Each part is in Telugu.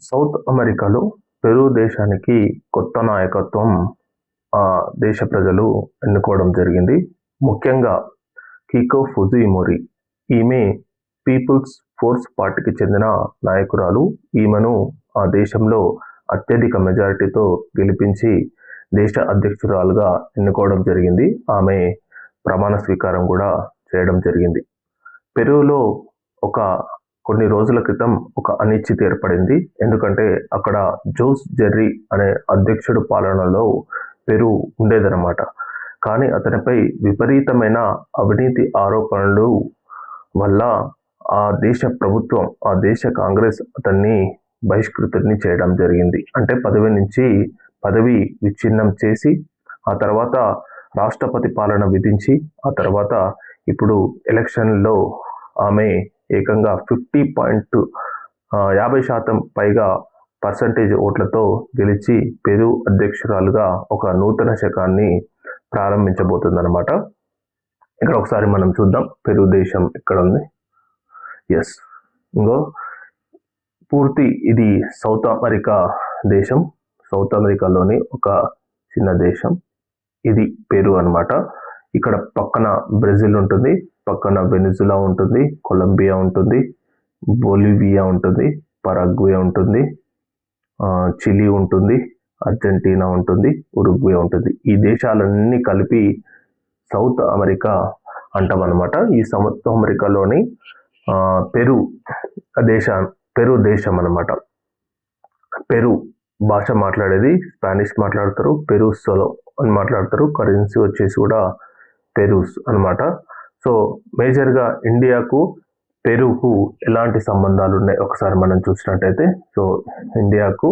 సౌత్ అమెరికాలో పెరు దేశానికి కొత్త నాయకత్వం దేశ ప్రజలు ఎన్నుకోవడం జరిగింది. ముఖ్యంగా కీకో ఫుజిమోరి. ఈమె పీపుల్స్ ఫోర్స్ పార్టీకి చెందిన నాయకురాలు. ఈమెను ఆ దేశంలో అత్యధిక మెజారిటీతో గెలిపించి దేశ అధ్యక్షురాలుగా ఎన్నుకోవడం జరిగింది. ఆమె ప్రమాణ స్వీకారం కూడా చేయడం జరిగింది. పెరులో కొన్ని రోజుల క్రితం ఒక అనిశ్చితి ఏర్పడింది. ఎందుకంటే అక్కడ జోస్ జెర్రీ అనే అధ్యక్షుడు పాలనలో పెరు ఉండేదన్నమాట. కానీ అతనిపై విపరీతమైన అవినీతి ఆరోపణలు వల్ల ఆ దేశ ప్రభుత్వం, ఆ దేశ కాంగ్రెస్ అతన్ని బహిష్కృతుడిని చేయడం జరిగింది. అంటే పదవి విచ్ఛిన్నం చేసి, ఆ తర్వాత రాష్ట్రపతి పాలన విధించి, ఆ తర్వాత ఇప్పుడు ఎలక్షన్లో ఆమె ఏకంగా 50% పైగా పర్సంటేజ్ ఓట్లతో గెలిచి పెరు అధ్యక్షురాలుగా ఒక నూతన శకాన్ని ప్రారంభించబోతుందన్నమాట. ఇక్కడ ఒకసారి మనం చూద్దాం పెరు దేశం ఎక్కడ ఉంది. ఎస్, పూర్తి ఇది సౌత్ అమెరికా దేశం. సౌత్ అమెరికాలోని ఒక చిన్న దేశం ఇది పెరు అన్నమాట. ఇక్కడ పక్కన బ్రెజిల్ ఉంటుంది, పక్కన వెనిజులా ఉంటుంది, కొలంబియా ఉంటుంది, బొలివియా ఉంటుంది, పరాగ్వే ఉంటుంది, చిలీ ఉంటుంది, అర్జెంటీనా ఉంటుంది, ఉరుగ్వే ఉంటుంది. ఈ దేశాలన్నీ కలిపి సౌత్ అమెరికా అంటామన్నమాట. ఈ సౌత్ అమెరికాలోని పెరు దేశం అన్నమాట. పెరు భాష మాట్లాడేది స్పానిష్ మాట్లాడతారు, పెరుసోలో అని మాట్లాడతారు. కరెన్సీ వచ్చేసి కూడా పెరూస్ అన్నమాట. సో మేజర్గా ఇండియాకు పెరుకు ఎలాంటి సంబంధాలు ఉన్నాయి ఒకసారి మనం చూసినట్టయితే, సో ఇండియాకు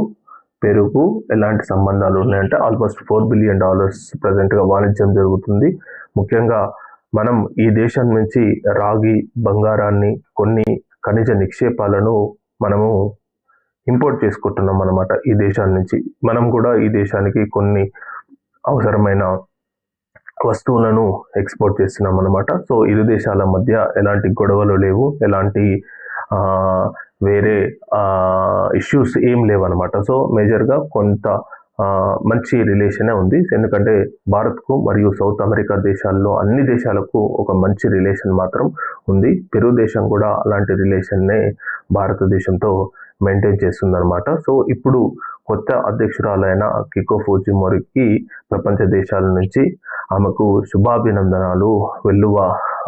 పెరుకు ఎలాంటి సంబంధాలు ఉన్నాయంటే ఆల్మోస్ట్ $4 బిలియన్ ప్రజెంట్గా వాణిజ్యం జరుగుతుంది. ముఖ్యంగా మనం ఈ దేశం నుంచి రాగి, బంగారాన్ని, కొన్ని ఖనిజ నిక్షేపాలను మనము ఇంపోర్ట్ చేసుకుంటున్నాం అన్నమాట ఈ దేశాల నుంచి. మనం కూడా ఈ దేశానికి కొన్ని అవసరమైన వస్తువులను ఎక్స్పోర్ట్ చేస్తున్నాం అన్నమాట. సో ఇరు దేశాల మధ్య ఎలాంటి గొడవలు లేవు, ఎలాంటి వేరే ఇష్యూస్ ఏం లేవు అనమాట. సో మేజర్గా కొంత మంచి రిలేషనే ఉంది. ఎందుకంటే భారత్కు మరియు సౌత్ అమెరికా దేశాల్లో అన్ని దేశాలకు ఒక మంచి రిలేషన్ మాత్రం ఉంది. పెరు దేశం కూడా అలాంటి రిలేషన్నే భారతదేశంతో మెయింటైన్ చేస్తుందన్నమాట. సో ఇప్పుడు కొత్త అధ్యక్షురాలైన కీకో ఫుజిమోరికి ప్రపంచ దేశాల నుంచి ఆమెకు శుభాభినందనాలు వెల్లువ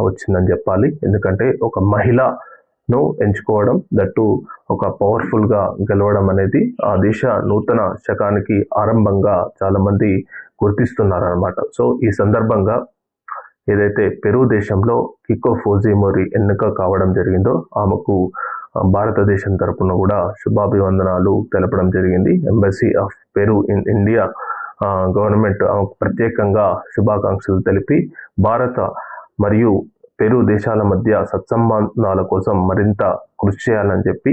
వచ్చిందని చెప్పాలి. ఎందుకంటే ఒక మహిళను ఎంచుకోవడం, దట్టు ఒక పవర్ఫుల్గా గెలవడం అనేది ఆ దేశ నూతన శకానికి ఆరంభంగా చాలామంది గుర్తిస్తున్నారనమాట. సో ఈ సందర్భంగా ఏదైతే పెరు దేశంలో కీకో ఫుజిమోరి ఎన్నిక కావడం జరిగిందో ఆమెకు భారతదేశం తరపున కూడా శుభాభివందనాలు తెలపడం జరిగింది. Embassy of Peru in India government ప్రత్యేకంగా శుభాకాంక్షలు తెలిపి భారత మరియు పెరు దేశాల మధ్య సత్సంబంధాల కోసం మరింత కృషి చేయాలని చెప్పి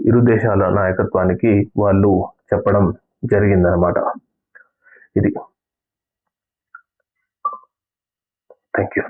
ఇరు దేశాల నాయకత్వానికి వాళ్ళు చెప్పడం జరిగిందనమాట. ఇది. Thank you.